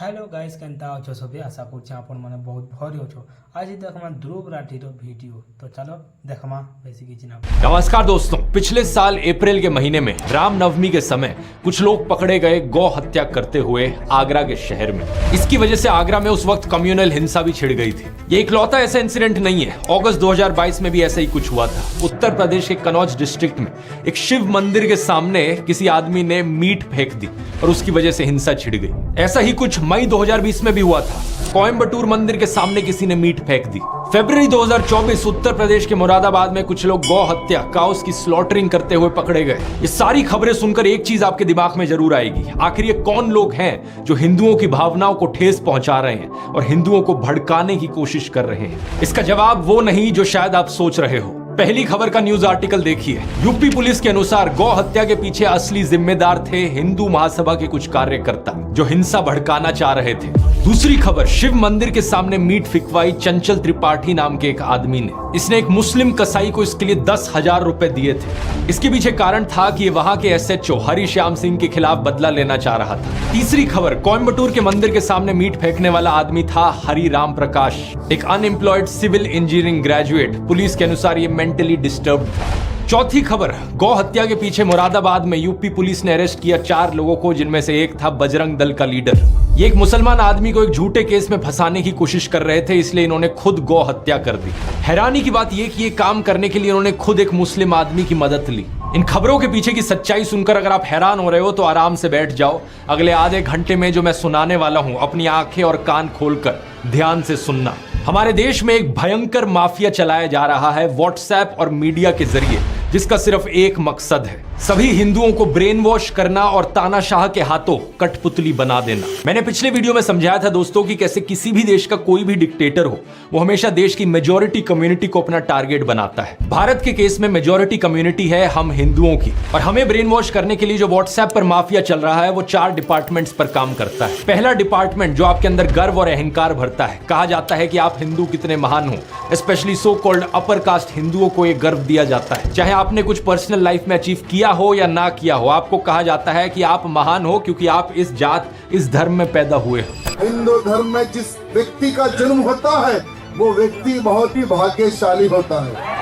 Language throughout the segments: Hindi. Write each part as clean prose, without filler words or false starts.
हेलो गाइस केनता अछो सभी आशा करछि आपन माने बहुत भरी अछो। आज देखमा ध्रुव राठीर वीडियो तो चलो देखमा बेसी किछि ना। नमस्कार दोस्तों, पिछले साल अप्रैल के महीने में रामनवमी के समय कुछ लोग पकड़े गए गौ हत्या करते हुए आगरा के शहर में। इसकी वजह से आगरा में उस वक्त कम्युनल हिंसा भी छिड़ गई थी। ये इकलौता ऐसा इंसिडेंट नहीं है, अगस्त 2022 में भी ऐसा ही कुछ हुआ था। उत्तर प्रदेश के कनौज डिस्ट्रिक्ट में एक शिव मंदिर के सामने किसी आदमी ने मीट फेंक दी और उसकी वजह से हिंसा छिड़ गई। ऐसा ही कुछ मई 2020 में भी हुआ था। कोयम्बटूर मंदिर के सामने किसी ने मीट फेंक दी। फरवरी 2024 उत्तर प्रदेश के मुरादाबाद में कुछ लोग गौ हत्या काउस की स्लॉटरिंग करते हुए पकड़े गए। ये सारी खबरें सुनकर एक चीज आपके दिमाग में जरूर आएगी, आखिर ये कौन लोग हैं जो हिंदुओं की भावनाओं को ठेस पहुंचा रहे हैं और हिंदुओं को भड़काने की कोशिश कर रहे हैं। इसका जवाब वो नहीं जो शायद आप सोच रहे हो। पहली खबर का न्यूज आर्टिकल देखिए। यूपी पुलिस के अनुसार गौ हत्या के पीछे असली जिम्मेदार थे हिंदू महासभा के कुछ कार्यकर्ता जो हिंसा भड़काना चाह रहे थे। दूसरी खबर, शिव मंदिर के सामने मीट फिकवाई चंचल त्रिपाठी नाम के एक आदमी ने। इसने एक मुस्लिम कसाई को इसके लिए 10,000 रुपए दिए थे। इसके पीछे कारण था कि वहां के SHO हरिश्याम सिंह के खिलाफ बदला लेना चाह रहा था। तीसरी खबर, कोयम्बटूर के मंदिर के सामने मीट फेंकने वाला आदमी था हरिराम प्रकाश, एक unemployed civil engineering graduate. Police के अनुसार ये मेंटली डिस्टर्ब्ड था। चौथी खबर, गौ हत्या के पीछे मुरादाबाद में यूपी पुलिस ने अरेस्ट किया 4 लोगों को, जिनमें से एक था बजरंग दल का लीडर। ये एक मुसलमान आदमी को एक झूठे केस में फंसाने की कोशिश कर रहे थे, इसलिए इन्होंने खुद गौ हत्या कर दी। हैरानी की बात यह कि ये काम करने के लिए इन्होंने खुद एक मुस्लिम आदमी की मदद ली। इन खबरों के पीछे की सच्चाई सुनकर अगर आप हैरान हो रहे हो तो आराम से बैठ जाओ। अगले आधे घंटे में जो मैं सुनाने वाला हूं, अपनी आंखें और कान खोलकर ध्यान से सुनना। हमारे देश में एक भयंकर माफिया चलाया जा रहा है व्हाट्सएप और मीडिया के जरिए, जिसका सिर्फ एक मकसद है, सभी हिंदुओं को ब्रेन वॉश करना और तानाशाह के हाथों कठपुतली बना देना। मैंने पिछले वीडियो में समझाया था दोस्तों कि कैसे किसी भी देश का कोई भी डिक्टेटर हो, वो हमेशा देश की मेजॉरिटी कम्युनिटी को अपना टारगेट बनाता है। भारत के केस में मेजॉरिटी कम्युनिटी है हम हिंदुओं की, और हमें ब्रेन वॉश करने के लिए जो व्हाट्सएप पर माफिया चल रहा है वो 4 डिपार्टमेंट्स पर काम करता है। पहला डिपार्टमेंट जो आपके अंदर गर्व और अहंकार भरता है। कहा जाता है कि आप हिंदू कितने महान हो, specially so called upper caste हिंदुओं को एक गर्व दिया जाता है। चाहे आपने कुछ पर्सनल लाइफ में अचीव किया हो या ना किया हो, आपको कहा जाता है कि आप महान हो क्योंकि आप इस जात इस धर्म में पैदा हुए हो। हिंदू धर्म में जिस व्यक्ति का जन्म होता है वो व्यक्ति बहुत ही भाग्यशाली होता है।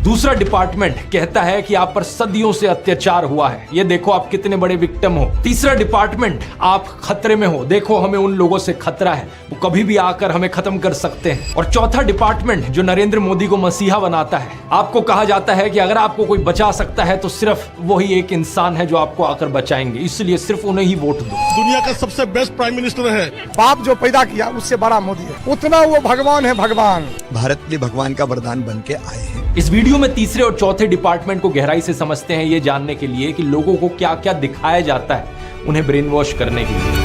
दूसरा डिपार्टमेंट कहता है कि आप पर सदियों से अत्याचार हुआ है, ये देखो आप कितने बड़े विक्टिम हो। तीसरा डिपार्टमेंट, आप खतरे में हो, देखो हमें उन लोगों से खतरा है, वो कभी भी आकर हमें खत्म कर सकते हैं। और चौथा डिपार्टमेंट जो नरेंद्र मोदी को मसीहा बनाता है, आपको कहा जाता है कि अगर आपको कोई बचा सकता है तो सिर्फ वही एक इंसान है जो आपको आकर बचाएंगे, इसलिए सिर्फ उन्हें ही वोट दो। दुनिया का सबसे बेस्ट प्राइम मिनिस्टर है। बाप जो पैदा किया उससे बड़ा मोदी है, उतना वो भगवान है। भगवान भारत के लिए भगवान का वरदान बन के आए हैं। इस वीडियो में तीसरे और चौथे डिपार्टमेंट को गहराई से समझते हैं, ये जानने के लिए कि लोगों को क्या क्या दिखाया जाता है उन्हें ब्रेन वॉश करने के लिए।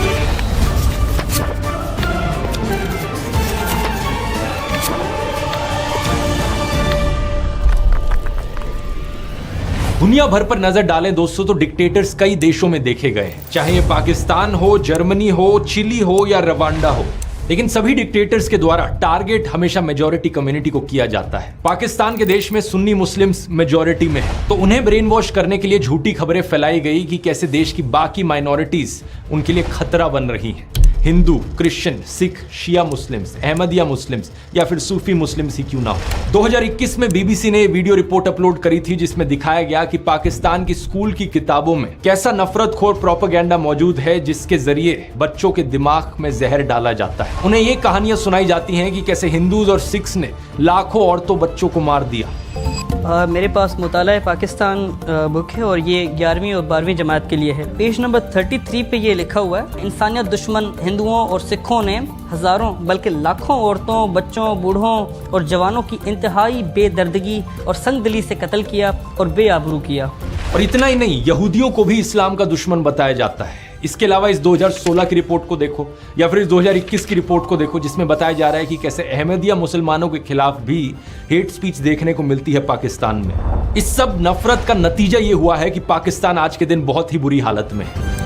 दुनिया भर पर नजर डालें दोस्तों तो डिक्टेटर्स कई देशों में देखे गए हैं, चाहे ये पाकिस्तान हो, जर्मनी हो, चिली हो या रवांडा हो, लेकिन सभी डिक्टेटर्स के द्वारा टारगेट हमेशा मेजॉरिटी कम्युनिटी को किया जाता है। पाकिस्तान के देश में सुन्नी मुस्लिम्स मेजॉरिटी में है, तो उन्हें ब्रेन वॉश करने के लिए झूठी खबरें फैलाई गई कि कैसे देश की बाकी माइनॉरिटीज उनके लिए खतरा बन रही हैं। हिंदू, क्रिश्चियन, सिख, शिया मुस्लिम्स, अहमदिया मुस्लिम्स या फिर सूफी मुस्लिम्स ही क्यों ना हो। 2021 में BBC ने वीडियो रिपोर्ट अपलोड करी थी जिसमें दिखाया गया कि पाकिस्तान की स्कूल की किताबों में कैसा नफरतखोर प्रोपेगेंडा मौजूद है, जिसके जरिए बच्चों के दिमाग में जहर डाला जाता है। उन्हें ये कहानियां सुनाई जाती हैं कि कैसे हिंदूज और सिख्स ने लाखों औरतों बच्चों को मार दिया। मेरे पास मुताला पाकिस्तान बुक है और ये 11वीं और 12वीं जमात के लिए है। पेज नंबर 33 पे ये लिखा हुआ है, इंसानियत दुश्मन हिंदुओं और सिखों ने हजारों बल्कि लाखों औरतों, बच्चों, बूढ़ों और जवानों की इंतहाई बेदर्दगी और संगदिली से कत्ल किया और बेआबरू किया। और इतना ही नहीं, यहूदियों को भी इस्लाम का दुश्मन बताया जाता है। इसके अलावा इस 2016 की रिपोर्ट को देखो या फिर इस 2021 की रिपोर्ट को देखो, जिसमें बताया जा रहा है कि कैसे अहमदिया मुसलमानों के खिलाफ भी हेट स्पीच देखने को मिलती है पाकिस्तान में। इस सब नफरत का नतीजा ये हुआ है कि पाकिस्तान आज के दिन बहुत ही बुरी हालत में है।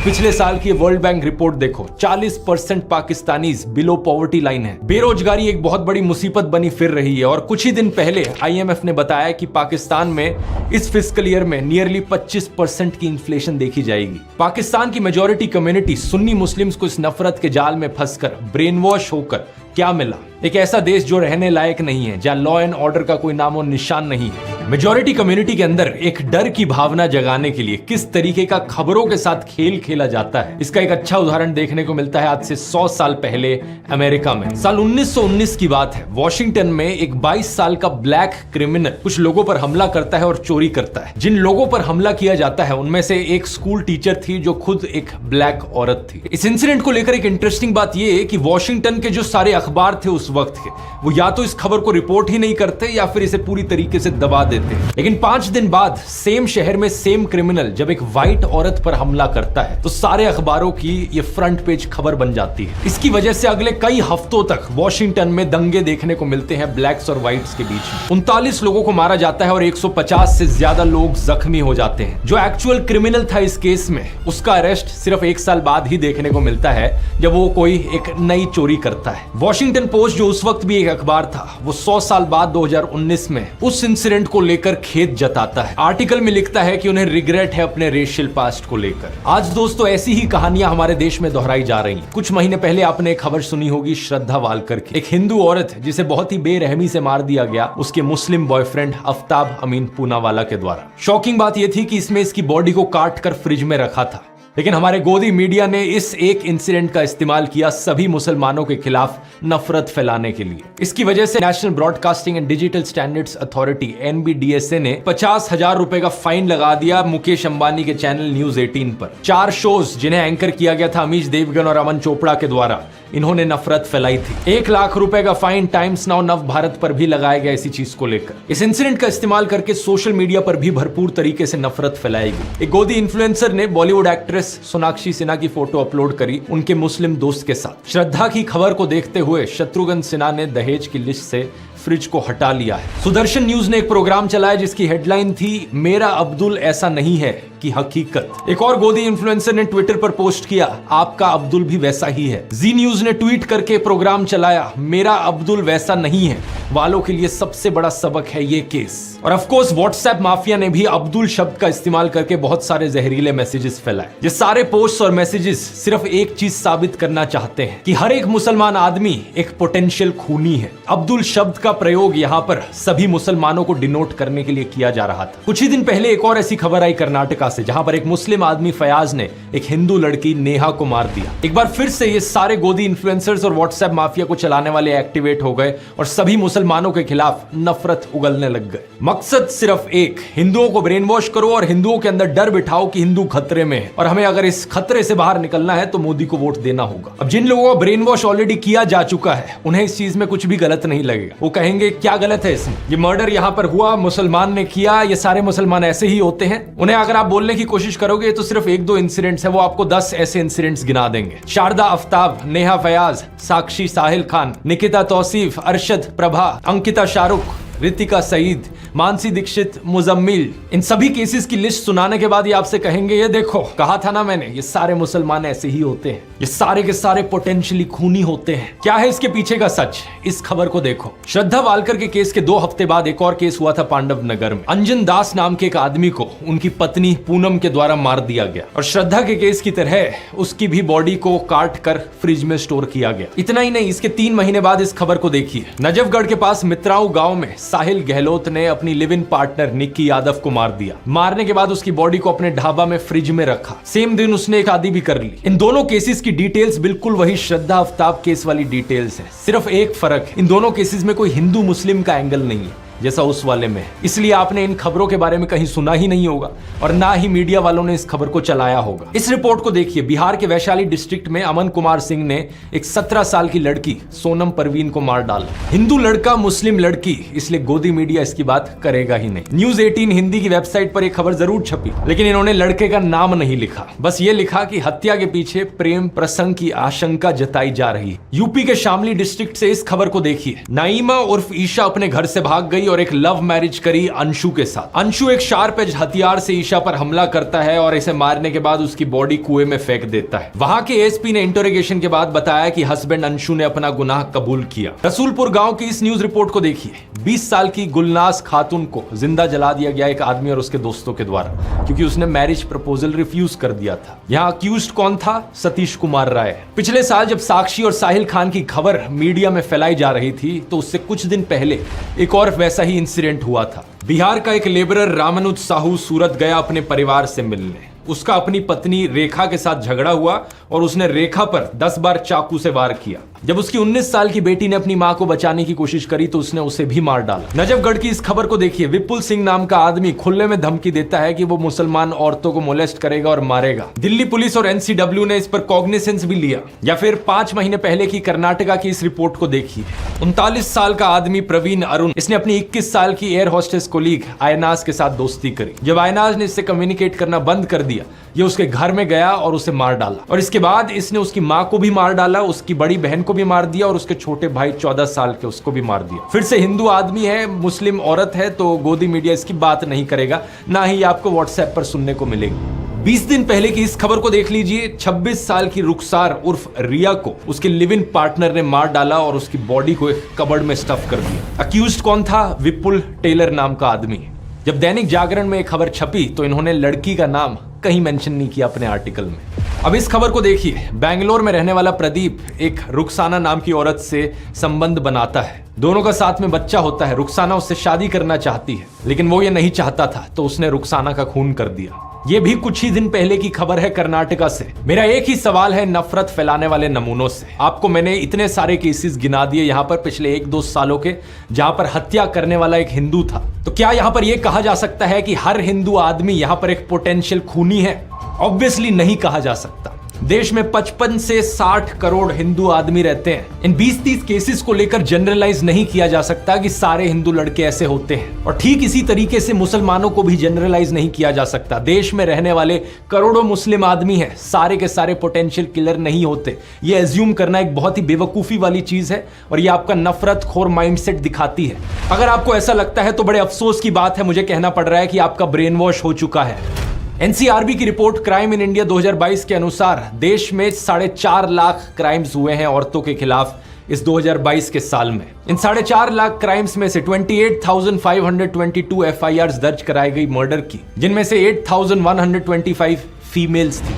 पिछले साल की वर्ल्ड बैंक रिपोर्ट देखो, 40% पाकिस्तानीज बिलो पॉवर्टी लाइन है। बेरोजगारी एक बहुत बड़ी मुसीबत बनी फिर रही है और कुछ ही दिन पहले IMF ने बताया कि पाकिस्तान में इस फिस्कल ईयर में नियरली 25% की इन्फ्लेशन देखी जाएगी। पाकिस्तान की मेजॉरिटी कम्युनिटी सुन्नी मुस्लिम्स को इस नफरत के जाल में फंसकर ब्रेन वॉश होकर क्या मिला? एक ऐसा देश जो रहने लायक नहीं है, जहां लॉ एंड ऑर्डर का कोई नामो निशान नहीं है। मेजॉरिटी कम्युनिटी के अंदर एक डर की भावना जगाने के लिए किस तरीके का खबरों के साथ खेल खेला जाता है, इसका एक अच्छा उदाहरण देखने को मिलता है आज से 100 साल पहले अमेरिका में। साल 1919 की बात है। वॉशिंगटन में एक 22 साल का ब्लैक क्रिमिनल कुछ लोगों पर हमला करता है और चोरी करता है। जिन लोगों पर हमला किया जाता है उनमें से एक स्कूल टीचर थी जो खुद एक ब्लैक औरत थी। इस इंसिडेंट को लेकर एक इंटरेस्टिंग बात यह है कि वॉशिंगटन के जो सारे अखबार थे उस वक्त के, वो या तो इस खबर को रिपोर्ट ही नहीं करते या फिर इसे पूरी तरीके से दबा देते। लेकिन 5 दिन बाद सेम शहर में सेम क्रिमिनल जब एक व्हाइट औरत पर हमला करता है तो सारे अखबारों की ये फ्रंट पेज खबर बन जाती है। इसकी वजह से अगले कई हफ्तों तक वॉशिंगटन में दंगे देखने को मिलते हैं ब्लैक्स और व्हाइट्स के बीच में। 39 लोगों को मारा जाता है और 150 से ज्यादा लोग जख्मी हो जाते हैं। जो एक्चुअल क्रिमिनल था इस केस में, उसका अरेस्ट सिर्फ 1 साल बाद ही देखने को मिलता है जब वो कोई एक नई चोरी करता है। वॉशिंगटन पोस्ट जो उस वक्त भी एक अखबार था, वो 100 साल बाद 2019 में उस इंसिडेंट को लेकर खेद जताता है। आर्टिकल में लिखता है कि उन्हें रिग्रेट है अपने रेशियल पास्ट को लेकर। आज दोस्तों ऐसी ही कहानियां हमारे देश में दोहराई जा रही हैं। कुछ महीने पहले आपने एक खबर सुनी होगी श्रद्धा वालकर की, एक हिंदू औरत जिसे बहुत ही बेरहमी से मार दिया गया उसके मुस्लिम बॉयफ्रेंड आफ्ताब अमीन पूनावाला के द्वारा। शॉकिंग बात यह थी कि इसमें इसकी बॉडी को काट कर फ्रिज में रखा था, लेकिन हमारे गोदी मीडिया ने इस एक इंसिडेंट का इस्तेमाल किया सभी मुसलमानों के खिलाफ नफरत फैलाने के लिए। इसकी वजह से national broadcasting and digital standards authority NBDSA ने 50,000 रुपए का फाइन लगा दिया मुकेश अंबानी के चैनल न्यूज 18 पर। 4 शोज जिन्हें एंकर किया गया था अमीश देवगन और अमन चोपड़ा के द्वारा, इन्होंने नफरत फैलाई थी। 1 लाख रुपए का फाइन टाइम्स नाउ नव भारत पर भी लगाया गया इसी चीज को लेकर। इस इंसिडेंट का इस्तेमाल करके सोशल मीडिया पर भी भरपूर तरीके से नफरत फैलाई गई। एक गोदी इन्फ्लुएंसर ने बॉलीवुड एक्ट्रेस सोनाक्षी सिन्हा की फोटो अपलोड करी उनके मुस्लिम दोस्त के साथ। श्रद्धा की खबर को देखते हुए शत्रुघ्न सिन्हा ने दहेज की लिस्ट से फ्रिज को हटा लिया है। सुदर्शन न्यूज ने एक प्रोग्राम चलाया जिसकी हेडलाइन थी मेरा अब्दुल ऐसा नहीं है की हकीकत। एक और गोदी इन्फ्लुएंसर ने ट्विटर पर पोस्ट किया आपका अब्दुल भी वैसा ही है। जी न्यूज ने ट्वीट करके प्रोग्राम चलाया मेरा अब्दुल वैसा नहीं है वालों के लिए सबसे बड़ा सबक है ये केस। और ऑफ कोर्स व्हाट्सएप माफिया ने भी अब्दुल शब्द का इस्तेमाल करके बहुत सारे जहरीले मैसेजेस फैलाए। ये सारे पोस्ट और मैसेजेस सिर्फ एक चीज साबित करना चाहते हैं कि हर एक मुसलमान आदमी एक पोटेंशियल खूनी है। अब्दुल शब्द का प्रयोग यहाँ पर सभी मुसलमानों को डिनोट करने के लिए किया जा रहा था। कुछ ही दिन पहले एक और ऐसी खबर आई कर्नाटका से, जहां पर एक मुस्लिम आदमी फयाज ने एक हिंदू लड़की नेहा को मार दिया। एक बार फिर से ये सारे गोदी इन्फ्लुएंसर्स और व्हाट्सएप माफिया को चलाने वाले एक्टिवेट हो गए और सभी मुसलमानों के खिलाफ नफरत उगलने लग गए। मकसद सिर्फ एक, हिंदुओं को ब्रेन वॉश करो और हिंदुओं के अंदर डर बिठाओ कि हिंदू खतरे में है और हमें अगर इस खतरे से बाहर निकलना है तो मोदी को वोट देना होगा। अब जिन लोगों को ब्रेन वॉश ऑलरेडी किया जा चुका है उन्हें इस चीज में कुछ भी गलत नहीं लगेगा। वो कहेंगे क्या गलत है इसमें, ये मर्डर यहाँ पर हुआ, मुसलमान ने किया, ये सारे मुसलमान ऐसे ही होते हैं। उन्हें अगर आप बोलने की कोशिश करोगे तो सिर्फ 1-2 इंसिडेंट्स है, वो आपको 10 ऐसे इंसिडेंट्स गिना देंगे। शारदा आफ्ताब, नेहा फयाज, साक्षी साहिल खान, निकिता तौसीफ, अरशद प्रभा, अंकिता शाहरुख, रितिका सईद, मानसी दीक्षित, मुजम्मिल, इन सभी केसेस की लिस्ट सुनाने के बाद ये आपसे कहेंगे ये देखो कहा था ना मैंने, ये सारे मुसलमान ऐसे ही होते हैं, ये सारे के सारे पोटेंशियली खूनी होते हैं। क्या है इसके पीछे का सच, इस खबर को देखो। श्रद्धा वालकर के केस के 2 हफ्ते बाद एक और केस हुआ था पांडव नगर में। अंजन दास नाम के एक आदमी को उनकी पत्नी पूनम के द्वारा मार दिया गया और श्रद्धा के केस की तरह उसकी भी बॉडी को काट कर फ्रिज में स्टोर किया गया। इतना ही नहीं, इसके 3 महीने बाद इस खबर को देखिए। नजफगढ़ के पास मित्राऊ गांव में साहिल गहलोत ने अपनी live in partner Nikki Yadav को मार दिया। मारने के बाद उसकी बॉडी को अपने ढाबा में फ्रिज में रखा। सेम दिन उसने एक शादी भी कर ली। इन दोनों केसेस की डिटेल्स बिल्कुल वही श्रद्धा आफ्ताब केस वाली डिटेल्स है। सिर्फ एक फर्क है, इन दोनों केसेस में कोई हिंदू मुस्लिम का एंगल नहीं है जैसा उस वाले में है। इसलिए आपने इन खबरों के बारे में कहीं सुना ही नहीं होगा और ना ही मीडिया वालों ने इस खबर को चलाया होगा। इस रिपोर्ट को देखिए। बिहार के वैशाली डिस्ट्रिक्ट में अमन कुमार सिंह ने एक 17 साल की लड़की सोनम परवीन को मार डाला। हिंदू लड़का मुस्लिम लड़की, इसलिए गोदी मीडिया इसकी बात करेगा ही नहीं। न्यूज 18 हिंदी की वेबसाइट पर एक खबर जरूर छपी, लेकिन इन्होंने लड़के का नाम नहीं लिखा। बस ये लिखा कि हत्या के पीछे प्रेम प्रसंग की आशंका जताई जा रही है। यूपी के शामली डिस्ट्रिक्ट से इस खबर को देखिए। नाइमा उर्फ ईशा अपने घर से भाग गई और एक लव मैरिज करी अंशु के साथ। अंशु एक शार्प एज हथियार से ईशा पर हमला करता है और इसे मारने के बाद उसकी बॉडी कुएं में फेंक देता है। वहां के एसपी ने इंटरोगेशन के बाद बताया कि हस्बैंड अंशु ने अपना गुनाह कबूल किया। रसूलपुर गांव की इस न्यूज रिपोर्ट को देखिए। 20 साल की गुलनाज खातून को जिंदा जला दिया गया एक आदमी और उसके दोस्तों के द्वारा, क्योंकि उसने मैरिज प्रपोजल रिफ्यूज कर दिया था। यहाँ अक्यूज्ड कौन था? सतीश कुमार राय। पिछले साल जब साक्षी और साहिल खान की खबर मीडिया में फैलाई जा रही थी तो उससे कुछ दिन पहले एक और वैसा ही इंसिडेंट हुआ था। बिहार का एक लेबरर रामानुज साहू सूरत गया अपने परिवार से मिलने। उसका अपनी पत्नी रेखा के साथ झगड़ा हुआ और उसने रेखा पर 10 बार चाकू से वार किया। जब उसकी 19 साल की बेटी ने अपनी मां को बचाने की कोशिश करी तो उसने उसे भी मार डाला। नजफगढ़ की इस खबर को देखिए। विपुल सिंह नाम का आदमी खुले में धमकी देता है कि वो मुसलमान औरतों को मोलेस्ट करेगा और मारेगा। दिल्ली पुलिस और एनसीडब्ल्यू ने इस पर कॉग्निसेंस भी लिया। या फिर 5 महीने पहले की कर्नाटका की इस रिपोर्ट को देखिए। 39 साल का आदमी प्रवीण अरुण, इसने अपनी 21 साल की एयर होस्टेस कोलीग आयनाज के साथ दोस्ती करी। जब आयनाज ने इससे कम्युनिकेट करना बंद कर दिया, ये उसके घर में गया और उसे मार डाला। और इसके बाद इसने उसकी मां को भी मार डाला, उसकी बड़ी बहन को भी मार दिया और उसके छोटे भाई 14 साल के उसको भी मार दिया। फिर से हिंदू आदमी है, मुस्लिम औरत है, तो गोदी मीडिया इसकी बात नहीं करेगा, ना ही आपको व्हाट्सएप पर सुनने को मिलेगी। 20 दिन पहले की इस खबर को देख लीजिए। 26 साल की रुखसार उर्फ रिया को उसके लिव इन पार्टनर ने मार डाला और उसकी बॉडी को एक कबर्ड में स्टफ कर दिया। अक्यूज्ड कौन था? विपुल टेलर नाम का आदमी। जब दैनिक जागरण में एक खबर छपी तो इन्होंने लड़की का नाम कहीं मेंशन नहीं किया अपने आर्टिकल में। अब इस खबर को देखिए। बेंगलोर में रहने वाला प्रदीप एक रुखसाना नाम की औरत से संबंध बनाता है। दोनों का साथ में बच्चा होता है। रुखसाना उससे शादी करना चाहती है, लेकिन वो ये नहीं चाहता था, तो उसने रुखसाना का खून कर दिया। ये भी कुछ ही दिन पहले की खबर है कर्नाटका से। मेरा एक ही सवाल है नफरत फैलाने वाले नमूनों से। आपको मैंने इतने सारे केसेस गिना दिए यहाँ पर पिछले 1-2 सालों के, जहां पर हत्या करने वाला एक हिंदू था। तो क्या यहाँ पर यह कहा जा सकता है कि हर हिंदू आदमी यहाँ पर एक पोटेंशियल खूनी है? ऑब्वियसली नहीं कहा जा सकता। देश में 55 से 60 करोड़ हिंदू आदमी रहते हैं। इन 20-30 केसेस को लेकर जनरलाइज नहीं किया जा सकता कि सारे हिंदू लड़के ऐसे होते हैं, और ठीक इसी तरीके से मुसलमानों को भी जनरलाइज नहीं किया जा सकता। देश में रहने वाले करोड़ों मुस्लिम आदमी हैं, सारे के सारे पोटेंशियल किलर नहीं होते। ये एज्यूम करना एक बहुत ही बेवकूफी वाली चीज है और ये आपका नफरत खोर माइंडसेट दिखाती है। अगर आपको ऐसा लगता है तो बड़े अफसोस की बात है, मुझे कहना पड़ रहा है कि आपका ब्रेन वॉश हो चुका है। एनसीआरबी की रिपोर्ट क्राइम इन इंडिया 2022 के अनुसार देश में 4.5 लाख क्राइम्स हुए हैं औरतों के खिलाफ इस 2022 के साल में। इन 4.5 लाख क्राइम्स में से 28,522 एफआईआर दर्ज कराई गई मर्डर की, जिनमें से 8,125 फीमेल्स थी।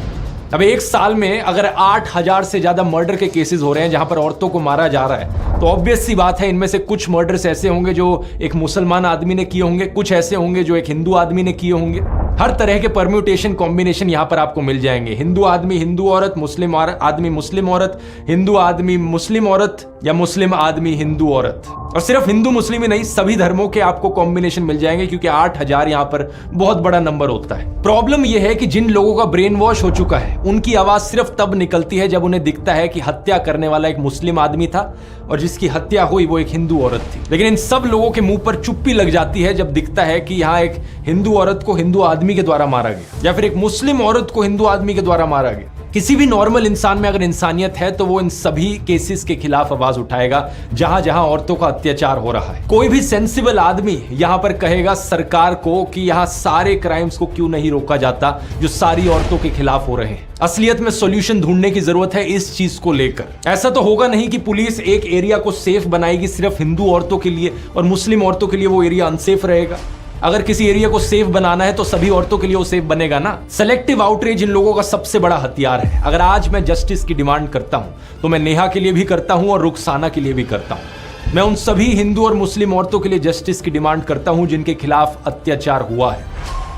अब एक साल में अगर 8,000 से ज्यादा मर्डर के केसेस हो रहे हैं जहां पर औरतों को मारा जा रहा है, तो ऑब्वियस सी बात है इनमें से कुछ मर्डर्स ऐसे होंगे जो एक मुसलमान आदमी ने किए होंगे, कुछ ऐसे होंगे जो एक हिंदू आदमी ने किए होंगे। हर तरह के परम्यूटेशन कॉम्बिनेशन यहां पर आपको मिल जाएंगे। हिंदू आदमी हिंदू औरत, मुस्लिम आदमी मुस्लिम औरत, हिंदू आदमी मुस्लिम औरत, या मुस्लिम आदमी हिंदू औरत। और सिर्फ हिंदू मुस्लिम ही नहीं, सभी धर्मों के आपको कॉम्बिनेशन मिल जाएंगे, क्योंकि 8,000 यहां पर बहुत बड़ा नंबर होता है। प्रॉब्लम यह है कि जिन लोगों का ब्रेन वॉश हो चुका है उनकी आवाज सिर्फ तब निकलती है जब उन्हें दिखता है कि हत्या करने वाला एक मुस्लिम आदमी था और जिसकी हत्या हुई वो एक हिंदू औरत थी। लेकिन इन सब लोगों के मुंह पर चुप्पी लग जाती है जब दिखता है कि यहाँ एक हिंदू औरत को हिंदू आदमी के द्वारा मारा गया, या फिर एक मुस्लिम औरत को हिंदू आदमी के द्वारा मारा गया। किसी भी नॉर्मल इंसान में अगर इंसानियत है तो वो इन सभी केसेस के खिलाफ आवाज उठाएगा जहां जहां औरतों का अत्याचार हो रहा है। कोई भी सेंसिबल आदमी यहां पर कहेगा सरकार को कि यहां सारे क्राइम्स को क्यों नहीं रोका जाता जो सारी औरतों के खिलाफ हो रहे हैं। असलियत में सॉल्यूशन ढूंढने की जरूरत है इस चीज को लेकर। ऐसा तो होगा नहीं कि पुलिस एक एरिया को सेफ बनाएगी सिर्फ हिंदू औरतों के लिए और मुस्लिम औरतों के लिए वो एरिया अनसेफ रहेगा। अगर किसी एरिया को सेफ बनाना है तो सभी औरतों के लिए वो सेफ बनेगा ना। सेलेक्टिव आउटरीच इन लोगों का सबसे बड़ा हथियार है। अगर आज मैं जस्टिस की डिमांड करता हूं तो मैं नेहा के लिए भी करता हूं और रुखसाना के लिए भी करता हूं। मैं उन सभी हिंदू और मुस्लिम औरतों के लिए जस्टिस की डिमांड करता हूं जिनके खिलाफ अत्याचार हुआ है।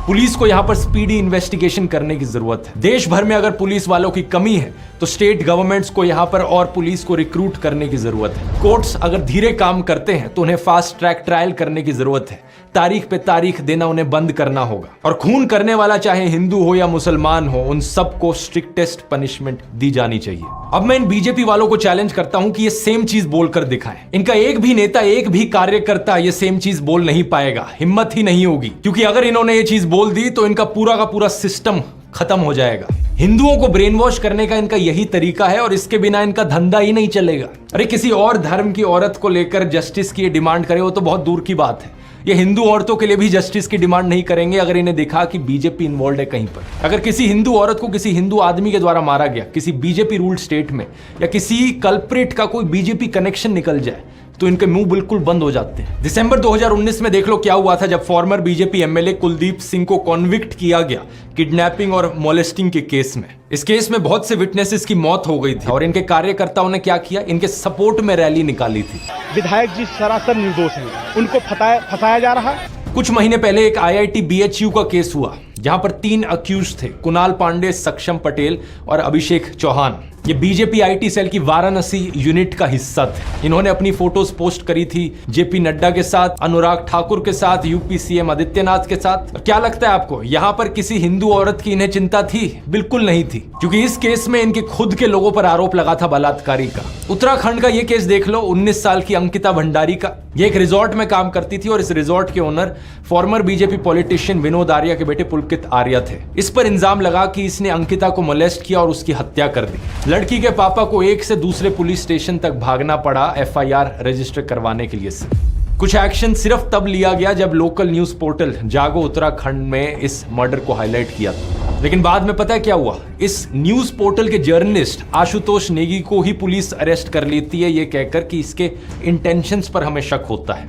पुलिस को यहां पर स्पीडी इन्वेस्टिगेशन करने की जरूरत है। देश भर में अगर पुलिस वालों की कमी है तो स्टेट गवर्नमेंट्स को यहां पर और पुलिस को रिक्रूट करने की जरूरत है। कोर्ट्स अगर धीरे काम करते हैं तो उन्हें फास्ट ट्रैक ट्रायल करने की जरूरत है। तारीख पे तारीख देना उन्हें बंद करना होगा और खून करने वाला चाहे हिंदू हो या मुसलमान हो, उन सबको स्ट्रिक्टेस्ट पनिशमेंट दी जानी चाहिए। अब मैं इन बीजेपी वालों को चैलेंज करता हूं कि ये सेम चीज बोलकर दिखाएं। इनका एक भी नेता, एक भी कार्यकर्ता ये सेम चीज बोल नहीं पाएगा, हिम्मत ही नहीं होगी, क्योंकि अगर इन्होंने ये चीज बोल दी तो इनका पूरा का पूरा सिस्टम खत्म हो जाएगा। हिंदुओं को ब्रेन वॉश करने का इनका यही तरीका है और इसके बिना इनका धंधा ही नहीं चलेगा। अरे किसी और धर्म की औरत को लेकर जस्टिस की डिमांड करे वो तो बहुत दूर की बात है, ये हिंदू औरतों के लिए भी जस्टिस की डिमांड नहीं करेंगे अगर इन्हें दिखा कि बीजेपी इन्वॉल्व है कहीं पर। अगर किसी हिंदू औरत को किसी हिंदू आदमी के द्वारा मारा गया किसी बीजेपी रूल्ड स्टेट में, या किसी कल्प्रिट का कोई बीजेपी कनेक्शन निकल जाए, तो इनके मुंह बिल्कुल बंद हो जाते हैं। दिसंबर 2019 में देख लो क्या हुआ था जब farmer BJP MLA Kuldeep Singh को कॉन्विक्ट किया गया किडनैपिंग और मोलेस्टिंग के केस में। इस केस में बहुत से विटनेसेस की मौत हो गई थी और इनके कार्यकर्ताओं ने क्या किया, इनके सपोर्ट में रैली निकाली थी। विधायक जी सरासर निर्दोष हैं, उनको फंसाया जा रहा है। कुछ महीने पहले एक IIT BHU का केस हुआ जहां पर 3 अक्यूज थे, कुणाल पांडे, सक्षम पटेल और अभिषेक चौहान। ये बीजेपी IT सेल की वाराणसी यूनिट का हिस्सा थे। इन्होंने अपनी फोटोज पोस्ट करी थी JP नड्डा के साथ, अनुराग ठाकुर के साथ, UP CM आदित्यनाथ के साथ। क्या लगता है आपको यहां पर किसी हिंदू औरत की इन्हें चिंता थी? बिल्कुल नहीं थी, क्योंकि इस केस में इनके खुद के लोगों पर आरोप लगा था बलात्कारी का। उत्तराखंड का ये केस देख लो, 19 साल की अंकिता भंडारी का। ये एक रिजॉर्ट में काम करती थी और इस रिजॉर्ट के owner farmer BJP politician Vinod Arya के बेटे पुलकित आर्या थे। इस पर इल्जाम लगा कि इसने अंकिता को मोलेस्ट किया और उसकी हत्या कर दी। लड़की के पापा को एक से दूसरे पुलिस स्टेशन तक भागना पड़ा FIR रजिस्टर करवाने के लिए। कुछ एक्शन सिर्फ तब लिया गया जब लोकल न्यूज पोर्टल जागो उत्तराखंड में इस मर्डर को हाईलाइट किया था। लेकिन बाद में पता है क्या हुआ, इस न्यूज पोर्टल के जर्नलिस्ट आशुतोष नेगी को ही पुलिस अरेस्ट कर लेती है, ये कहकर कि इसके इंटेंशंस पर हमें शक होता है।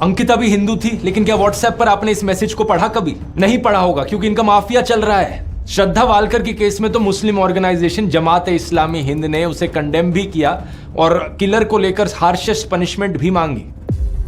अंकिता भी हिंदू थी, लेकिन क्या व्हाट्सएप पर आपने इस मैसेज को पढ़ा? कभी नहीं पढ़ा होगा, क्योंकि इनका माफिया चल रहा है। श्रद्धा वालकर के केस में तो मुस्लिम ऑर्गेनाइजेशन जमात-ए-इस्लामी हिंद ने उसे कंडेम भी किया और किलर को लेकर हार्शेस्ट पनिशमेंट भी मांगी।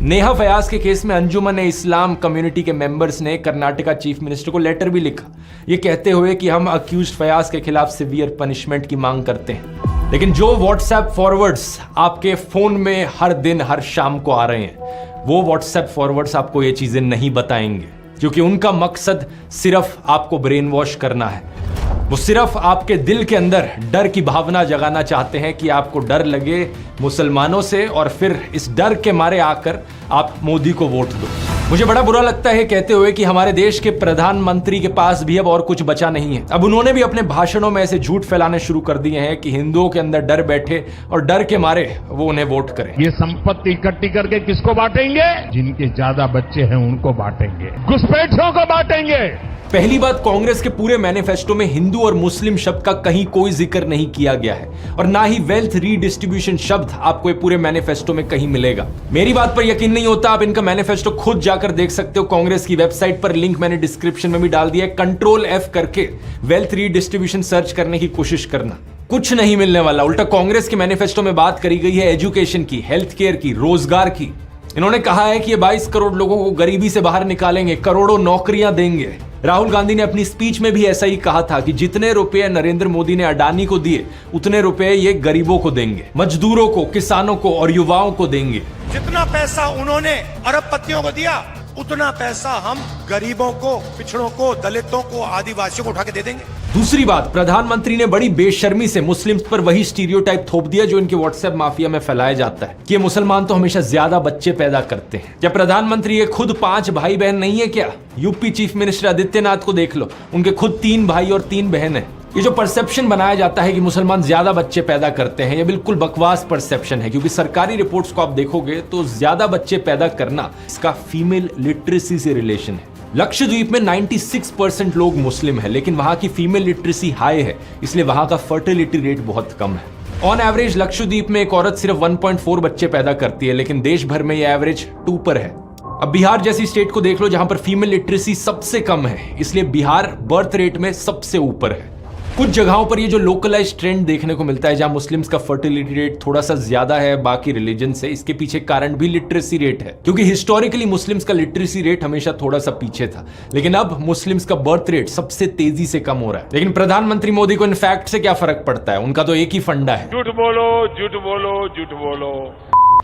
नेहा फयाज के केस में अंजुमन-ए-इस्लाम कम्युनिटी के मेंबर्स ने कर्नाटका चीफ मिनिस्टर को लेटर भी लिखा, ये कहते हुए कि हम अक्यूज्ड फयाज के खिलाफ सीवियर पनिशमेंट की मांग करते हैं। लेकिन जो व्हाट्सएप फॉरवर्ड्स आपके फोन में हर दिन हर शाम को आ रहे हैं, वो व्हाट्सएप फॉरवर्ड्स आपको ये चीजें नहीं बताएंगे, क्योंकि उनका मकसद सिर्फ आपको ब्रेन वॉश करना है। वो सिर्फ आपके दिल के अंदर डर की भावना जगाना चाहते हैं कि आपको डर लगे मुसलमानों से और फिर इस डर के मारे आकर आप मोदी को वोट दो। मुझे बड़ा बुरा लगता है कहते हुए कि हमारे देश के प्रधानमंत्री के पास भी अब और कुछ बचा नहीं है। अब उन्होंने भी अपने भाषणों में ऐसे झूठ फैलाने शुरू कर दिए हैं कि हिंदुओं के अंदर डर बैठे और डर के मारे वो उन्हें वोट करें। ये संपत्ति इकट्ठी करके किसको बांटेंगे? जिनके ज्यादा बच्चे हैं उनको बांटेंगे, घुसपैठियों को बांटेंगे। पहली बात, कांग्रेस के पूरे मैनिफेस्टो में हिंदू और मुस्लिम शब्द का कहीं कोई जिक्र नहीं किया गया है और ना ही वेल्थ रीडिस्ट्रीब्यूशन शब्द आपको ये पूरे मैनिफेस्टो में कहीं मिलेगा। मेरी बात पर यकीन नहीं होता, आप इनका मैनिफेस्टो खुद जाकर देख सकते हो। कांग्रेस की वेबसाइट पर लिंक मैंने डिस्क्रिप्शन में भी डाल दिया है। Ctrl F करके वेल्थ रीडिस्ट्रीब्यूशन सर्च करने की कोशिश करना, कुछ नहीं मिलने वाला। उल्टा कांग्रेस के मैनिफेस्टो में बात करी गई है एजुकेशन की, हेल्थ केयर की, रोजगार की। इन्होंने कहा है कि ये 22 करोड़ लोगों को गरीबी से बाहर निकालेंगे, करोड़ों नौकरियां देंगे। राहुल गांधी ने अपनी स्पीच में भी ऐसा ही कहा था कि जितने रुपए नरेंद्र मोदी ने अडानी को दिए, उतने रुपए ये गरीबों को देंगे, मजदूरों को, किसानों को और युवाओं को देंगे। जितना पैसा उन्होंने अरबपतियों को दिया, उतना पैसा हम गरीबों को, पिछड़ों को, दलितों को, आदिवासियों को उठा के दे देंगे। दूसरी बात, प्रधानमंत्री ने बड़ी बेशर्मी से मुस्लिम्स पर वही स्टीरियोटाइप थोप दिया जो इनके व्हाट्सएप माफिया में फैलाया जाता है कि ये मुसलमान तो हमेशा ज्यादा बच्चे पैदा करते हैं। जब प्रधानमंत्री ये खुद 5 भाई बहन नहीं है क्या? यूपी चीफ मिनिस्टर आदित्यनाथ को देख लो, उनके खुद 3 भाई और 3 बहन है। ये जो परसेप्शन बनाया जाता है कि मुसलमान ज्यादा बच्चे पैदा करते हैं, ये बिल्कुल बकवास परसेप्शन है, क्योंकि सरकारी रिपोर्ट्स को आप देखोगे तो ज्यादा बच्चे पैदा करना इसका फीमेल लिटरेसी से रिलेशन है। लक्षद्वीप में 96% लोग मुस्लिम है, लेकिन वहां की फीमेल लिटरेसी हाई है, इसलिए वहां का फर्टिलिटी रेट बहुत कम है। ऑन एवरेज लक्षद्वीप में एक औरत सिर्फ 1.4 बच्चे पैदा करती है, लेकिन देश भर में यह एवरेज 2 पर है। अब बिहार जैसी स्टेट को देख लो जहां पर फीमेल लिटरेसी सबसे कम है, इसलिए बिहार बर्थ रेट में सबसे ऊपर है। कुछ जगहों पर ये जो लोकलाइज ट्रेंड देखने को मिलता है जहां मुस्लिम्स का फर्टिलिटी रेट थोड़ा सा ज्यादा है बाकी रिलीजन से, इसके पीछे कारण भी लिटरेसी रेट है, क्योंकि हिस्टोरिकली मुस्लिम्स का लिटरेसी रेट हमेशा थोड़ा सा पीछे था, लेकिन अब मुस्लिम्स का बर्थ रेट सबसे तेजी से कम हो रहा है। लेकिन प्रधानमंत्री मोदी को इन फैक्ट से क्या फर्क पड़ता है? उनका तो एक ही फंडा है, झूठ बोलो, झूठ बोलो, झूठ बोलो।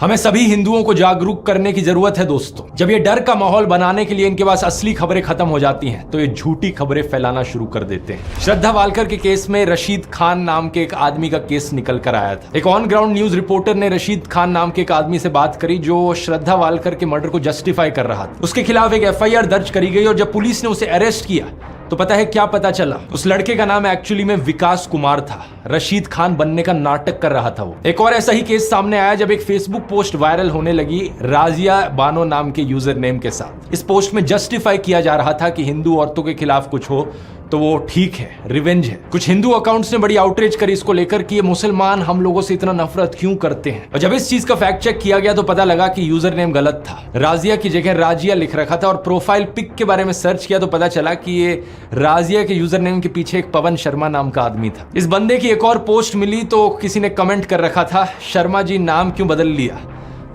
हमें सभी हिंदुओं को जागरूक करने की जरूरत है दोस्तों। जब ये डर का माहौल बनाने के लिए इनके पास असली खबरें खत्म हो जाती हैं, तो ये झूठी खबरें फैलाना शुरू कर देते हैं। श्रद्धा वालकर के केस में रशीद खान नाम के एक आदमी का केस निकल कर आया था। एक ऑन ग्राउंड न्यूज रिपोर्टर ने रशीद खान नाम के एक आदमी से बात करी जो श्रद्धा वालकर के मर्डर को जस्टिफाई कर रहा था। उसके खिलाफ एक FIR दर्ज करी गई और जब पुलिस ने उसे अरेस्ट किया तो पता है क्या पता चला? उस लड़के का नाम एक्चुअली में विकास कुमार था। रशीद खान बनने का नाटक कर रहा था वो। एक और ऐसा ही केस सामने आया जब एक फेसबुक पोस्ट वायरल होने लगी राजिया बानो नाम के यूजर नेम के साथ। इस पोस्ट में जस्टिफाई किया जा रहा था कि हिंदू औरतों के खिलाफ कुछ हो तो वो ठीक है, रिवेंज है। कुछ हिंदू अकाउंट्स ने बड़ी आउटरीच करी इसको लेकर कि ये मुसलमान हम लोगों से इतना नफरत क्यों करते हैं। और जब इस चीज का फैक्ट चेक किया गया तो पता लगा कि यूजर नेम गलत था, राजिया की जगह राजिया लिख रखा था। और प्रोफाइल पिक के बारे में सर्च किया तो पता चला कि ये राजिया के यूजर नेम के पीछे एक पवन शर्मा नाम का आदमी था। इस बंदे की एक और पोस्ट मिली तो किसी ने कमेंट कर रखा था, शर्मा जी नाम क्यों बदल लिया।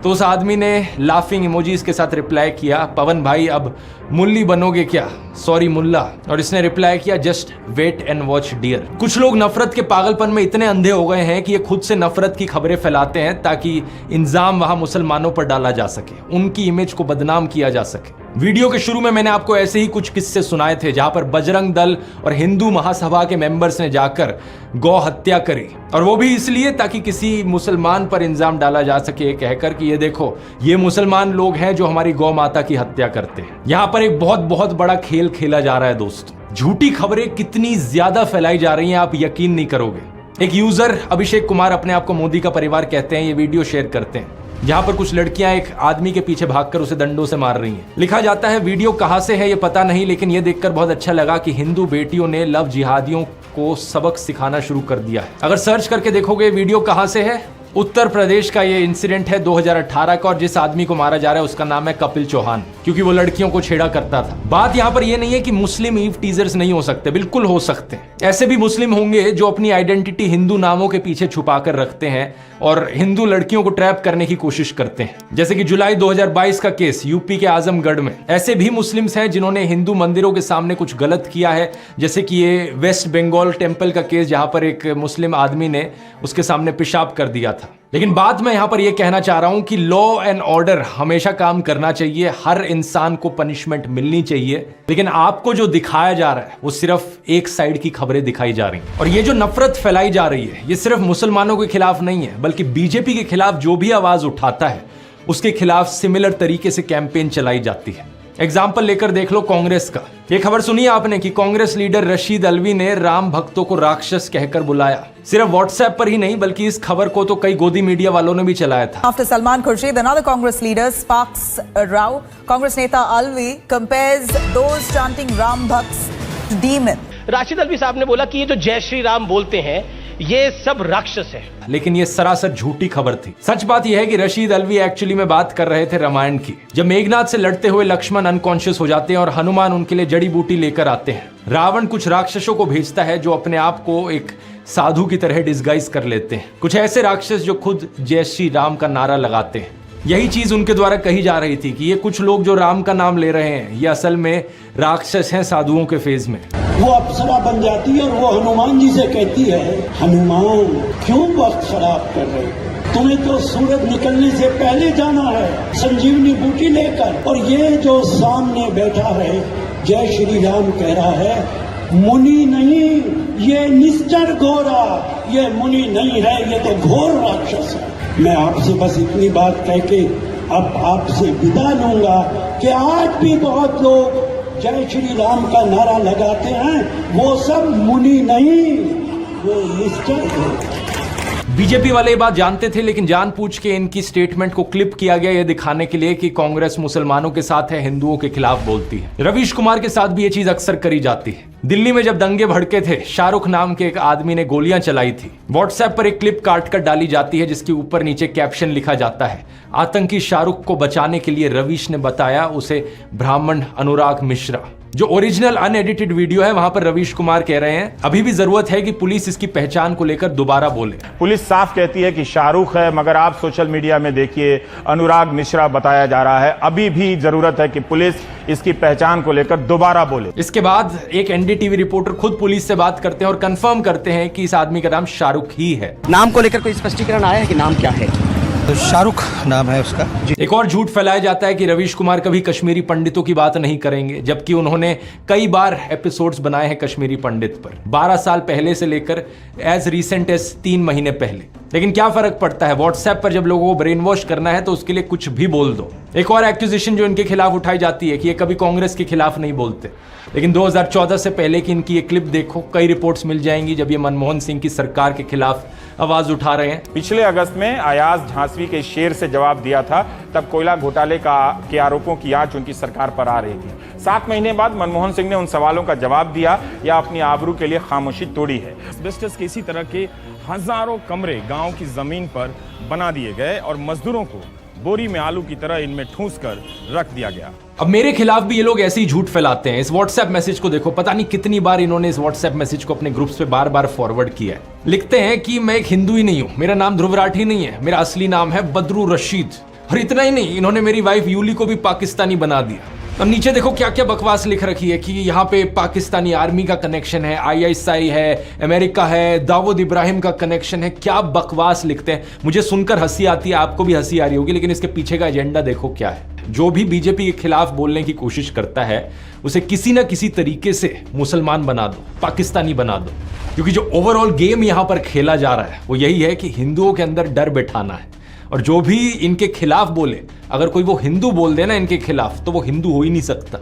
तो उस आदमी ने लाफिंग इमोजीज के साथ रिप्लाई किया, पवन भाई अब मुल्ली बनोगे क्या, सॉरी मुल्ला। और इसने रिप्लाई किया, just wait and watch dear. कुछ लोग नफरत के पागलपन में इतने अंधे हो गए हैं कि ये खुद से नफरत की खबरें फैलाते हैं ताकि इल्जाम वहां मुसलमानों पर डाला जा सके, उनकी इमेज को बदनाम किया जा सके। वीडियो के शुरू में मैंने आपको ऐसे ही कुछ किस्से सुनाए थे जहां पर बजरंग दल और हिंदू महासभा के मेंबर्स ने जाकर गौ हत्या करी, और वो भी इसलिए ताकि किसी मुसलमान पर इल्जाम डाला जा सके कहकर कि ये देखो ये मुसलमान लोग हैं जो हमारी गौ माता की हत्या करते हैं। यहां पर एक बहुत बहुत बड़ा खेल खेला जा रहा है दोस्तों। झूठी खबरें कितनी ज्यादा फैलाई जा रही हैं आप यकीन नहीं करोगे। एक यूजर अभिषेक कुमार अपने आप को मोदी का परिवार कहते हैं, ये वीडियो शेयर करते हैं जहां पर कुछ लड़कियां एक आदमी के पीछे भागकर उसे डंडों से मार रही हैं। लिखा जाता है, वीडियो कहां से है ये पता नहीं, लेकिन ये देखकर बहुत अच्छा लगा कि हिंदू बेटियों ने लव जिहादियों को सबक सिखाना शुरू कर दिया है। अगर सर्च करके देखोगे वीडियो कहां से है, उत्तर प्रदेश का ये इंसिडेंट है 2018 का, और जिस आदमी को मारा जा रहा है उसका नाम है कपिल चौहान, क्योंकि वो लड़कियों को छेड़ा करता था। बात यहाँ पर ये नहीं है कि मुस्लिम ईव टीजर्स नहीं हो सकते, बिल्कुल हो सकते हैं। ऐसे भी मुस्लिम होंगे जो अपनी आइडेंटिटी हिंदू नामों के पीछे छुपा कर रखते हैं और हिंदू लड़कियों को ट्रैप करने की कोशिश करते हैं। जैसे कि जुलाई 2022 का केस यूपी के आजमगढ़ में, ऐसे भी मुस्लिम्स हैं जिन्होंने हिंदू मंदिरों के सामने कुछ गलत किया है, जैसे कि ये वेस्ट बंगाल टेम्पल का केस जहां पर एक मुस्लिम आदमी ने उसके सामने पेशाब कर दिया था। लेकिन बात मैं यहां पर यह कहना चाह रहा हूं कि लॉ एंड ऑर्डर हमेशा काम करना चाहिए, हर इंसान को पनिशमेंट मिलनी चाहिए, लेकिन आपको जो दिखाया जा रहा है वो सिर्फ एक साइड की खबरें दिखाई जा रही हैं। और ये जो नफरत फैलाई जा रही है ये सिर्फ मुसलमानों के खिलाफ नहीं है, बल्कि बीजेपी के खिलाफ जो भी आवाज उठाता है उसके खिलाफ सिमिलर तरीके से कैंपेन चलाई जाती है। एग्जाम्पल लेकर देख लो कांग्रेस का। ये खबर सुनी आपने कि कांग्रेस लीडर रशीद अलवी ने राम भक्तों को राक्षस कहकर बुलाया। सिर्फ व्हाट्सएप पर ही नहीं बल्कि इस खबर को तो कई गोदी मीडिया वालों ने भी चलाया था। After Salman Khurshid, another Congress leader Sparks Rao, Congress neta Alvi compares those chanting Ram Bhakts to demon. Rashid Alvi साहब ने बोला कि ये जो जय श्री राम बोलते हैं ये सब राक्षस है, लेकिन ये सरासर झूठी खबर थी। सच बात यह है कि रशीद अलवी एक्चुअली में बात कर रहे थे रामायण की, जब मेघनाथ से लड़ते हुए लक्ष्मण अनकॉन्शियस हो जाते हैं और हनुमान उनके लिए जड़ी बूटी लेकर आते हैं। रावण कुछ राक्षसों को भेजता है जो अपने आप को एक साधु की तरह डिस्गाइज कर लेते हैं, कुछ ऐसे राक्षस जो खुद जय श्री राम का नारा लगाते हैं। यही चीज उनके द्वारा कही जा रही थी कि ये कुछ लोग जो राम का नाम ले रहे हैं ये असल में राक्षस हैं साधुओं के फेज में। वो अप्सरा बन जाती है और वो हनुमान जी से कहती है, हनुमान क्यों वक्त खराब कर रहे हो, तुम्हें तो सूरज निकलने से पहले जाना है संजीवनी बूटी लेकर। और ये जो सामने बैठा है जय श्री राम कह रहा है, मुनि नहीं ये निश्चर घोरा, ये मुनि नहीं है ये तो घोर राक्षस है। मैं आपसे बस इतनी बात कह के अब आपसे विदा लूंगा कि आज भी बहुत लोग जय श्री राम का नारा लगाते हैं, वो सब मुनि नहीं वो निश्चर है। बीजेपी वाले ये बात जानते थे, लेकिन जानबूझ के इनकी स्टेटमेंट को क्लिप किया गया ये दिखाने के लिए कि कांग्रेस मुसलमानों के साथ है, हिंदुओं के खिलाफ बोलती है। रवीश कुमार के साथ भी ये चीज अक्सर करी जाती है। दिल्ली में जब दंगे भड़के थे, शाहरुख नाम के एक आदमी ने गोलियां चलाई थी। व्हाट्सएप पर एक क्लिप काट कर डाली जाती है जिसके ऊपर नीचे कैप्शन लिखा जाता है, आतंकी शाहरुख को बचाने के लिए रवीश ने बताया उसे ब्राह्मण अनुराग मिश्रा। जो ओरिजिनल अनएडिटेड वीडियो है वहां पर रवीश कुमार कह रहे हैं अभी भी जरूरत है कि पुलिस इसकी पहचान को लेकर दोबारा बोले। पुलिस साफ कहती है कि शाहरुख है, मगर आप सोशल मीडिया में देखिए अनुराग मिश्रा बताया जा रहा है। अभी भी जरूरत है कि पुलिस इसकी पहचान को लेकर दोबारा बोले। इसके बाद एक एनडीटीवी रिपोर्टर खुद पुलिस से बात करते हैं और कंफर्म करते हैं कि इस आदमी का नाम शाहरुख ही है। नाम को लेकर कोई स्पष्टीकरण आया है कि नाम क्या है? तो शाहरुख नाम है उसका। एक और झूठ फैलाया जाता है कि रवीश कुमार कभी कश्मीरी पंडितों की बात नहीं करेंगे, जबकि उन्होंने कई बार एपिसोड्स बनाए हैं कश्मीरी पंडित पर, 12 साल पहले से लेकर एज रिसेंट एज 3 महीने पहले। लेकिन क्या फर्क पड़ता है, व्हाट्सएप पर जब लोगों को ब्रेन वॉश करना है तो उसके लिए कुछ भी बोल दो। एक और एक्यूजेशन जो इनके खिलाफ उठाई जाती है कि ये कभी कांग्रेस के खिलाफ नहीं बोलते, लेकिन 2014 से पहले की इनकी ये क्लिप देखो, कई रिपोर्ट्स मिल जाएंगी जब ये मनमोहन सिंह की सरकार के खिलाफ आवाज उठा रहे हैं। पिछले अगस्त में अयाज झांसवी के शेर से जवाब दिया था, तब कोयला घोटाले के आरोपों की आंच उनकी सरकार पर आ रही थी। 7 महीने बाद मनमोहन सिंह ने उन सवालों का जवाब दिया या अपनी आबरू के लिए खामोशी तोड़ी है। एस्बेस्टस के इसी तरह के हजारों कमरे गांव की जमीन पर बना दिए गए और मजदूरों को बोरी में आलू की तरह इनमें ठूंस कर रख दिया गया। अब मेरे खिलाफ भी ये लोग ऐसे ही झूठ फैलाते हैं। इस व्हाट्सएप मैसेज को देखो, पता नहीं कितनी बार इन्होंने इस व्हाट्सएप मैसेज को अपने ग्रुप्स पे बार बार फॉरवर्ड किया है। लिखते हैं कि मैं एक हिंदू ही नहीं हूं, मेरा नाम ध्रुव राठी नहीं है, मेरा असली नाम है बदरू रशीद। और इतना ही नहीं, इन्होंने मेरी वाइफ यूली को भी पाकिस्तानी बना दिया। अब नीचे देखो क्या क्या बकवास लिख रखी है कि यहाँ पे पाकिस्तानी आर्मी का कनेक्शन है, ISI है, अमेरिका है, दाऊद इब्राहिम का कनेक्शन है। क्या बकवास लिखते हैं, मुझे सुनकर हंसी आती है, आपको भी हंसी आ रही होगी, लेकिन इसके पीछे का एजेंडा देखो क्या है। जो भी बीजेपी के खिलाफ बोलने की कोशिश करता है उसे किसी ना किसी तरीके से मुसलमान बना दो, पाकिस्तानी बना दो, क्योंकि जो ओवरऑल गेम यहाँ पर खेला जा रहा है वो यही है कि हिंदुओं के अंदर डर बैठाना है। और जो भी इनके खिलाफ बोले, अगर कोई वो हिंदू बोल दे ना इनके खिलाफ, तो वो हिंदू हो ही नहीं सकता।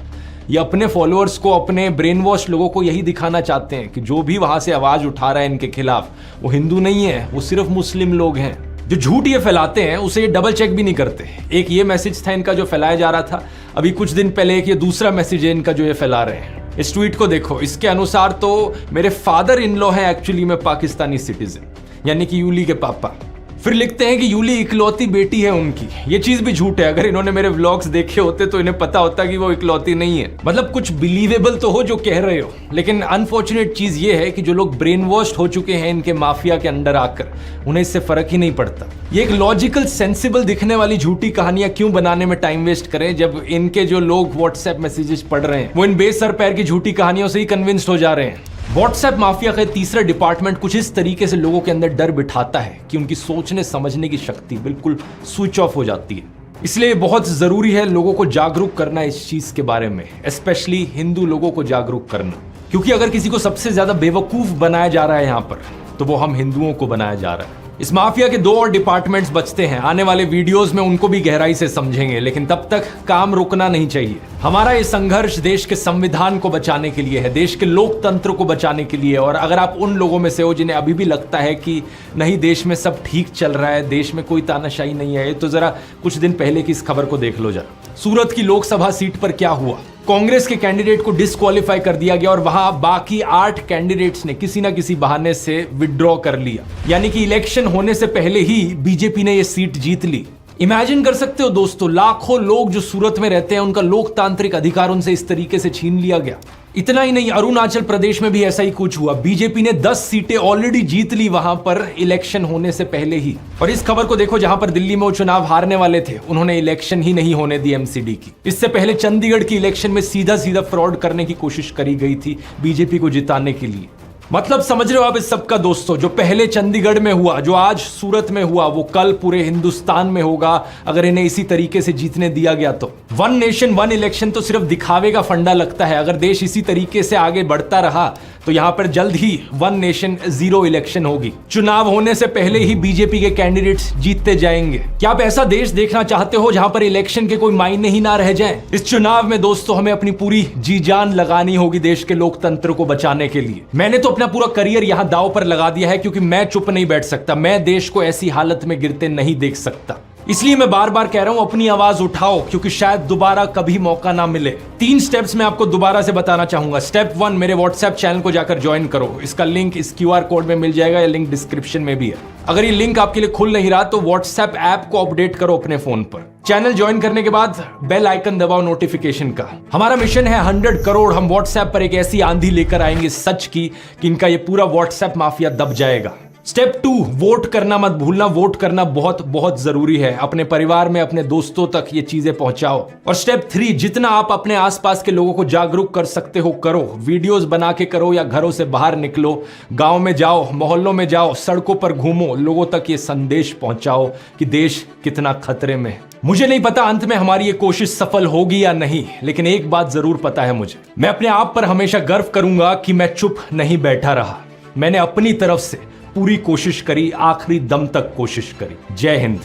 ये अपने फॉलोअर्स को, अपने ब्रेन वॉश लोगों को यही दिखाना चाहते हैं कि जो भी वहां से आवाज उठा रहा है इनके खिलाफ वो हिंदू नहीं है, वो सिर्फ मुस्लिम लोग हैं। जो झूठ ये फैलाते हैं उसे ये डबल चेक भी नहीं करते। एक ये मैसेज था इनका जो फैलाया जा रहा था, अभी कुछ दिन पहले एक ये दूसरा मैसेज है इनका जो ये फैला रहे हैं। इस ट्वीट को देखो, इसके अनुसार तो मेरे फादर इन लॉ है एक्चुअली में पाकिस्तानी सिटीजन, यानी कि यूली के पापा। फिर लिखते हैं कि यूली इकलौती बेटी है उनकी। ये चीज भी झूठ है। अगर इन्होंने मेरे व्लॉग्स देखे होते तो इन्हें पता होता कि वो इकलौती नहीं है। मतलब कुछ बिलीवेबल तो हो जो कह रहे हो, लेकिन अनफॉर्चुनेट चीज ये है कि जो लोग ब्रेन वॉश्ड हो चुके हैं इनके माफिया के अंडर आकर, उन्हें इससे फर्क ही नहीं पड़ता। ये एक लॉजिकल सेंसिबल दिखने वाली झूठी कहानियां क्यों बनाने में टाइम वेस्ट करें, जब इनके जो लोग व्हाट्सएप मैसेजेस पढ़ रहे हैं वो इन बेसर पैर की झूठी कहानियों से ही कन्विंस्ड हो जा रहे हैं। व्हाट्सएप माफिया का तीसरा डिपार्टमेंट कुछ इस तरीके से लोगों के अंदर डर बिठाता है कि उनकी सोचने समझने की शक्ति बिल्कुल स्विच ऑफ हो जाती है। इसलिए बहुत जरूरी है लोगों को जागरूक करना इस चीज के बारे में, स्पेशली हिंदू लोगों को जागरूक करना, क्योंकि अगर किसी को सबसे ज्यादा बेवकूफ बनाया जा रहा है यहाँ पर, तो वो हम हिंदुओं को बनाया जा रहा है। इस माफिया के 2 और डिपार्टमेंट्स बचते हैं। आने वाले वीडियोस में उनको भी गहराई से समझेंगे, लेकिन तब तक काम रुकना नहीं चाहिए। हमारा ये संघर्ष देश के संविधान को बचाने के लिए है, देश के लोकतंत्र को बचाने के लिए। और अगर आप उन लोगों में से हो जिन्हें अभी भी लगता है कि नहीं देश में सब ठीक चल रहा है, देश में कोई तानाशाही नहीं है, तो जरा कुछ दिन पहले की इस खबर को देख लो जरा। सूरत की लोकसभा सीट पर क्या हुआ, कांग्रेस के कैंडिडेट को डिस्क्वालीफाई कर दिया गया और वहां बाकी 8 कैंडिडेट्स ने किसी ना किसी बहाने से विड्रॉ कर लिया, यानी कि इलेक्शन होने से पहले ही बीजेपी ने यह सीट जीत ली। इमेजिन कर सकते हो दोस्तों, लाखों लोग जो सूरत में रहते हैं उनका लोकतांत्रिक अधिकार उनसे इस तरीके से छीन लिया गया। इतना ही नहीं, अरुणाचल प्रदेश में भी ऐसा ही कुछ हुआ। बीजेपी ने 10 सीटें ऑलरेडी जीत ली वहां पर इलेक्शन होने से पहले ही। और इस खबर को देखो, जहां पर दिल्ली में वो चुनाव हारने वाले थे उन्होंने इलेक्शन ही नहीं होने दी एमसीडी की। इससे पहले चंडीगढ़ की इलेक्शन में सीधा सीधा फ्रॉड करने की कोशिश करी गई थी बीजेपी को जिताने के लिए। मतलब समझ रहे हो आप इस सबका दोस्तों, जो पहले चंडीगढ़ में हुआ, जो आज सूरत में हुआ, वो कल पूरे हिंदुस्तान में होगा अगर इन्हें इसी तरीके से जीतने दिया गया तो। 1 नेशन 1 इलेक्शन तो सिर्फ दिखावे का फंडा लगता है। अगर देश इसी तरीके से आगे बढ़ता रहा तो यहाँ पर जल्द ही 1 नेशन 0 इलेक्शन होगी। चुनाव होने से पहले ही बीजेपी के कैंडिडेट्स जीतते जाएंगे। क्या आप ऐसा देश देखना चाहते हो जहां पर इलेक्शन के कोई मायने ही ना रह जाएं? इस चुनाव में दोस्तों हमें अपनी पूरी जी जान लगानी होगी देश के लोकतंत्र को बचाने के लिए। मैंने तो अपना पूरा करियर यहां दांव पर लगा दिया है, क्योंकि मैं चुप नहीं बैठ सकता। मैं देश को ऐसी हालत में गिरते नहीं देख सकता। इसलिए मैं बार बार कह रहा हूं, अपनी आवाज उठाओ, क्योंकि शायद दोबारा कभी मौका ना मिले। 3 स्टेप्स मैं आपको दोबारा से बताना चाहूंगा। स्टेप 1, मेरे व्हाट्सएप चैनल को जाकर ज्वाइन करो। इसका लिंक इस QR कोड में मिल जाएगा, या लिंक डिस्क्रिप्शन में भी है। अगर ये लिंक आपके लिए खुल नहीं रहा तो व्हाट्सएप ऐप को अपडेट करो अपने फोन पर। चैनल ज्वाइन करने के बाद बेल आइकन दबाओ नोटिफिकेशन का। हमारा मिशन है 100 करोड़। हम व्हाट्सएप पर एक ऐसी आंधी लेकर आएंगे सच की कि इनका ये पूरा व्हाट्सएप माफिया दब जाएगा। स्टेप 2, वोट करना मत भूलना। वोट करना बहुत बहुत जरूरी है। अपने परिवार में, अपने दोस्तों तक ये चीजें पहुंचाओ। और स्टेप 3, जितना आप अपने आसपास के लोगों को जागरूक कर सकते हो करो। वीडियोस बना के करो, या घरों से बाहर निकलो, गांव में जाओ, मोहल्लों में जाओ, सड़कों पर घूमो, लोगों तक ये संदेश पहुंचाओ कि देश कितना खतरे में है। मुझे नहीं पता अंत में हमारी ये कोशिश सफल होगी या नहीं, लेकिन एक बात जरूर पता है मुझे, मैं अपने आप पर हमेशा गर्व करूंगा कि मैं चुप नहीं बैठा रहा। मैंने अपनी तरफ से पूरी कोशिश करी, आखिरी दम तक कोशिश करी। जय हिंद।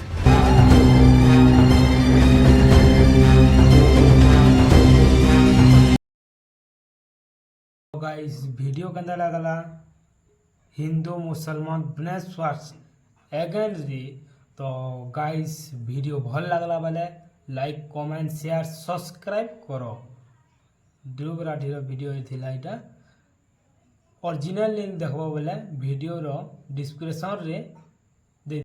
गाइस वीडियो केंदा लगला हिंदू मुसलमान ब्नेस एगेंस्ट दी तो गाइस वीडियो भल लगला बेले लाइक कमेंट शेयर सब्सक्राइब करो ध्रुव राठीर वीडियो थिला इटा ओरिजिनल लिंक देखबो बेले वीडियो रो डिस्क्रिप्शन रे